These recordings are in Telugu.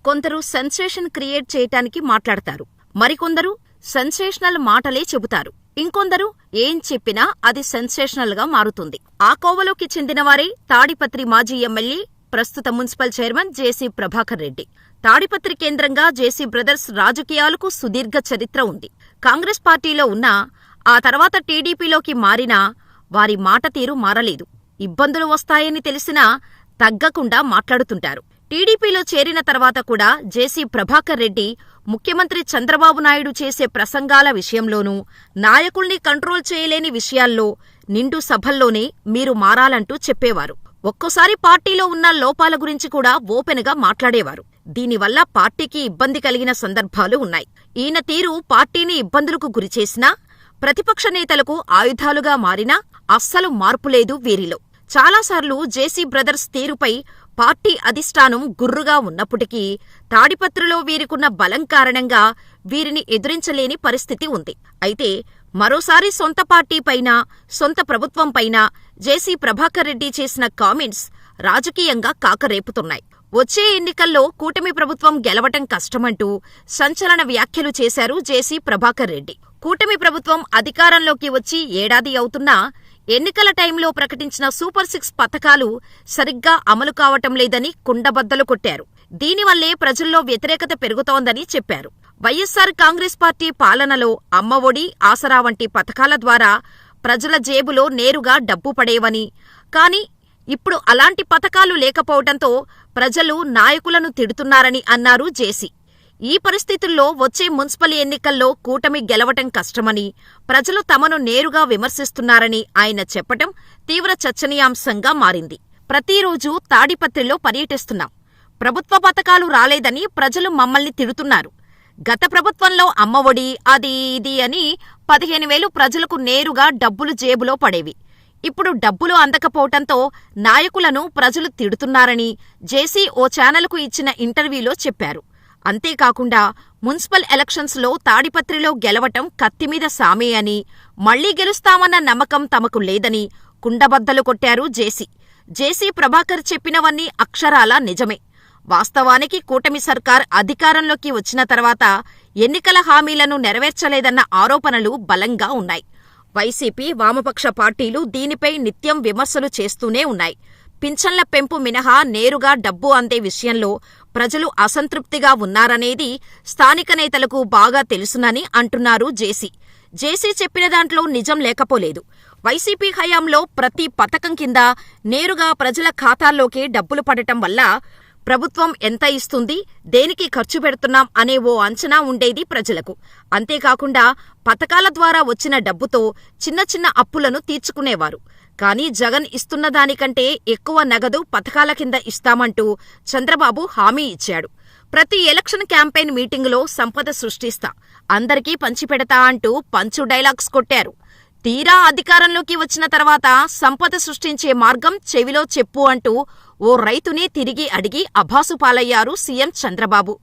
కొందరు సెన్సేషన్ క్రియేట్ చేయటానికి మాట్లాడతారు, మరికొందరు సెన్సేషనల్ మాటలే చెబుతారు, ఇంకొందరు ఏం చెప్పినా అది సెన్సేషనల్ గా మారుతుంది. ఆ కోవలోకి చెందినవారే తాడిపత్రి మాజీ ఎమ్మెల్యే, ప్రస్తుత మున్సిపల్ చైర్మన్ జేసీ ప్రభాకర్ రెడ్డి. తాడిపత్రి కేంద్రంగా జేసీ బ్రదర్స్ రాజకీయాలకు సుదీర్ఘ చరిత్ర ఉంది. కాంగ్రెస్ పార్టీలో ఉన్నా, ఆ తర్వాత టీడీపీలోకి మారినా వారి మాట తీరు మారలేదు. ఇబ్బందులు వస్తాయని తెలిసినా తగ్గకుండా మాట్లాడుతుంటారు. టీడీపీలో చేరిన తర్వాత కూడా జేసీ ప్రభాకర్ రెడ్డి ముఖ్యమంత్రి చంద్రబాబు నాయుడు చేసే ప్రసంగాల విషయంలోనూ, నాయకుల్ని కంట్రోల్ చేయలేని విషయాల్లో నిండు సభల్లోనే మీరు మారాలంటూ చెప్పేవారు. ఒక్కోసారి పార్టీలో ఉన్న లోపాల గురించి కూడా ఓపెన్గా మాట్లాడేవారు. దీనివల్ల పార్టీకి ఇబ్బంది కలిగిన సందర్భాలు ఉన్నాయి. ఈయన తీరు పార్టీని ఇబ్బందులకు గురిచేసినా, ప్రతిపక్ష నేతలకు ఆయుధాలుగా మారినా అస్సలు మార్పులేదు వీరిలో. చాలాసార్లు జేసీ బ్రదర్స్ తీరుపై పార్టీ అధిష్టానం గుర్రుగా ఉన్నప్పటికీ తాడిపత్రిలో వీరికున్న బలం కారణంగా వీరిని ఎదురించలేని పరిస్థితి ఉంది. అయితే మరోసారి సొంత పార్టీపైనా, సొంత ప్రభుత్వంపైనా జేసీ ప్రభాకర్ రెడ్డి చేసిన కామెంట్స్ రాజకీయంగా కాకరేపుతున్నాయి. వచ్చే ఎన్నికల్లో కూటమి ప్రభుత్వం గెలవటం కష్టమంటూ సంచలన వ్యాఖ్యలు చేశారు జేసీ ప్రభాకర్ రెడ్డి. కూటమి ప్రభుత్వం అధికారంలోకి వచ్చి ఏడాది అవుతున్నా ఎన్నికల టైంలో ప్రకటించిన సూపర్ 6 పథకాలు సరిగ్గా అమలు కావటం లేదని కుండబద్దలు కొట్టారు. దీనివల్లే ప్రజల్లో వ్యతిరేకత పెరుగుతోందని చెప్పారు. వైఎస్సార్ కాంగ్రెస్ పార్టీ పాలనలో అమ్మఒడి, ఆసరా వంటి పథకాల ద్వారా ప్రజల జేబులో నేరుగా డబ్బు పడేవని, కానీ ఇప్పుడు అలాంటి పథకాలు లేకపోవటంతో ప్రజలు నాయకులను తిడుతున్నారని అన్నారు జేసీ. ఈ పరిస్థితుల్లో వచ్చే మున్సిపల్ ఎన్నికల్లో కూటమి గెలవటం కష్టమని, ప్రజలు తమను నేరుగా విమర్శిస్తున్నారని ఆయన చెప్పటం తీవ్ర చర్చనీయాంశంగా మారింది. ప్రతిరోజూ తాడిపత్రిలో పర్యటిస్తున్నాం. ప్రభుత్వ పథకాలు రాలేదని ప్రజలు మమ్మల్ని తిడుతున్నారు. గత ప్రభుత్వంలో అమ్మఒడి, అది ఇది అని 15,000 ప్రజలకు నేరుగా డబ్బులు జేబులో పడేవి. ఇప్పుడు డబ్బులు అందకపోవటంతో నాయకులను ప్రజలు తిడుతున్నారని జేసీ ఓ ఛానల్కు ఇచ్చిన ఇంటర్వ్యూలో చెప్పారు. అంతేకాకుండా మున్సిపల్ ఎలక్షన్స్లో తాడిపత్రిలో గెలవటం కత్తిమీద సామే అని, మళ్లీ గెలుస్తామన్న నమ్మకం తమకు లేదని కుండబద్దలు కొట్టారు జేసీ. జేసీ ప్రభాకర్ చెప్పినవన్నీ అక్షరాలా నిజమే. వాస్తవానికి కూటమి సర్కార్ అధికారంలోకి వచ్చిన తర్వాత ఎన్నికల హామీలను నెరవేర్చలేదన్న ఆరోపణలు బలంగా ఉన్నాయి. వైసీపీ, వామపక్ష పార్టీలు దీనిపై నిత్యం విమర్శలు చేస్తూనే ఉన్నాయి. పింఛన్ల పెంపు మినహా నేరుగా డబ్బు అందే విషయంలో ప్రజలు అసంతృప్తిగా ఉన్నారనేది స్థానిక నేతలకు బాగా తెలుసునని అంటున్నారు జేసీ. జేసీ చెప్పిన దాంట్లో నిజం లేకపోలేదు. వైసీపీ హయాంలో ప్రతి పథకం కింద నేరుగా ప్రజల ఖాతాల్లోకే డబ్బులు పడటం వల్ల ప్రభుత్వం ఎంత ఇస్తుంది, దేనికి ఖర్చు పెడుతున్నాం అనే ఓ అంచనా ఉండేది ప్రజలకు. అంతేకాకుండా పథకాల ద్వారా వచ్చిన డబ్బుతో చిన్న చిన్న అప్పులను తీర్చుకునేవారు. కానీ జగన్ ఇస్తున్న దానికంటే ఎక్కువ నగదు పథకాల కింద ఇస్తామంటూ చంద్రబాబు హామీ ఇచ్చాడు. ప్రతి ఎలక్షన్ క్యాంపెయిన్ మీటింగులో సంపద సృష్టిస్తా, అందరికీ పంచిపెడతా అంటూ పంచు డైలాగ్స్ కొట్టారు. తీరా అధికారంలోకి వచ్చిన తర్వాత సంపద సృష్టించే మార్గం చెవిలో చెప్పు అంటూ ఓ రైతునే తిరిగి అడిగి అభాసుపాలయ్యారు సీఎం చంద్రబాబు.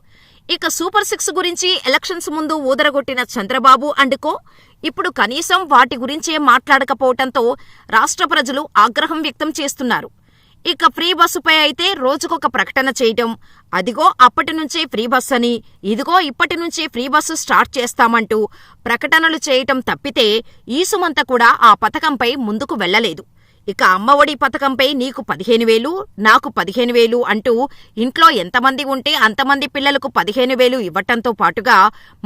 ఇక సూపర్ 6 గురించి ఎలక్షన్స్ ముందు ఊదరగొట్టిన చంద్రబాబు అండుకో ఇప్పుడు కనీసం వాటి గురించే మాట్లాడకపోవటంతో రాష్ట్ర ప్రజలు ఆగ్రహం వ్యక్తం చేస్తున్నారు. ఇక ఫ్రీ బస్సుపై అయితే రోజుకొక ప్రకటన చేయటం, అదిగో అప్పటినుంచే ఫ్రీ బస్ అని, ఇదిగో ఇప్పటినుంచే ఫ్రీ బస్సు స్టార్ట్ చేస్తామంటూ ప్రకటనలు చేయటం తప్పితే ఈసుమంత కూడా ఆ పథకంపై ముందుకు వెళ్లలేదు. ఇక అమ్మఒడి పథకంపై నీకు 15,000, నాకు 15,000 అంటూ ఇంట్లో ఎంతమంది ఉంటే అంతమంది పిల్లలకు 15,000 ఇవ్వటంతో పాటుగా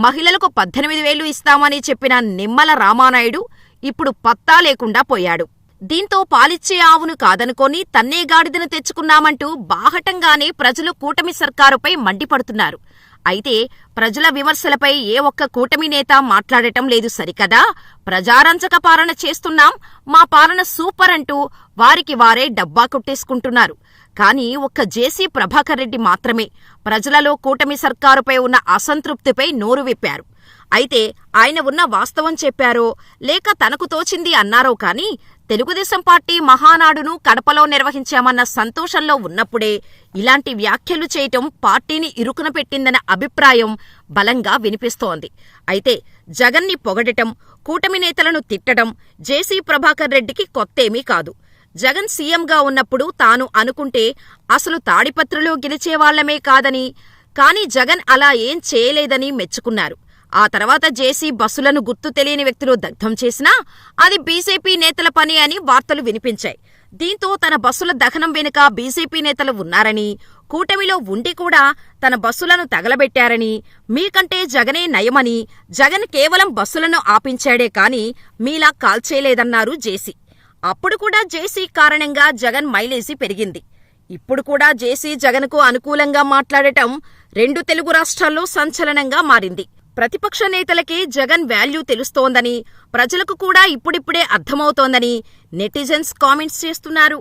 మహిళలకు 18,000 ఇస్తామని చెప్పిన నిమ్మల రామానాయుడు ఇప్పుడు పత్తా లేకుండా పోయాడు. దీంతో పాలిచ్చే ఆవును కాదనుకొని తన్నే గాడిదను తెచ్చుకున్నామంటూ బాహటంగానే ప్రజలు కూటమి సర్కారుపై మండిపడుతున్నారు. అయితే ప్రజల విమర్శలపై ఏ ఒక్క కూటమి నేత మాట్లాడటం లేదు సరికదా. ప్రజారంజక పాలన చేస్తున్నాం, మా పాలన సూపర్ అంటూ వారికి వారే డబ్బా కొట్టేసుకుంటున్నారు. కానీ ఒక్క జేసీ ప్రభాకర్ రెడ్డి మాత్రమే ప్రజలలో కూటమి సర్కారుపై ఉన్న అసంతృప్తిపై నోరు విప్పారు. అయితే ఆయన ఉన్న వాస్తవం చెప్పారో లేక తనకు తోచింది అన్నారో కానీ తెలుగుదేశం పార్టీ మహానాడును కడపలో నిర్వహించామన్న సంతోషంలో ఉన్నప్పుడే ఇలాంటి వ్యాఖ్యలు చేయటం పార్టీని ఇరుకున పెట్టిందన్న అభిప్రాయం బలంగా వినిపిస్తోంది. అయితే జగన్ని పొగడటం, కూటమి నేతలను తిట్టడం జేసీ ప్రభాకర్ రెడ్డికి కొత్తేమీ కాదు. జగన్ సీఎంగా ఉన్నప్పుడు తాను అనుకుంటే అసలు తాడిపత్రిలో గెలిచేవాళ్లమే కాదని, కానీ జగన్ అలా ఏం చేయలేదని మెచ్చుకున్నారు. ఆ తర్వాత జేసీ బస్సులను గుర్తు తెలియని వ్యక్తులు దగ్ధం చేసినా అది బీజేపీ నేతల పని అని వార్తలు వినిపించాయి. దీంతో తన బస్సుల దహనం వెనుక బీజేపీ నేతలు ఉన్నారని, కూటమిలో ఉండి కూడా తన బస్సులను తగలబెట్టారని, మీకంటే జగనే నయమని, జగన్ కేవలం బస్సులను ఆపించాడే కాని మీలా కాల్చేయలేదన్నారు జేసీ. అప్పుడు కూడా జేసీ కారణంగా జగన్ మైలేజీ పెరిగింది. ఇప్పుడు కూడా జేసీ జగన్కు అనుకూలంగా మాట్లాడటం 2 తెలుగు రాష్ట్రాల్లో సంచలనంగా మారింది. ప్రతిపక్ష నేతలకే జగన్ వాల్యూ తెలుస్తోందని, ప్రజలకు కూడా ఇప్పుడిప్పుడే అర్థమవుతోందని నెటిజన్స్ కామెంట్స్ చేస్తున్నారు.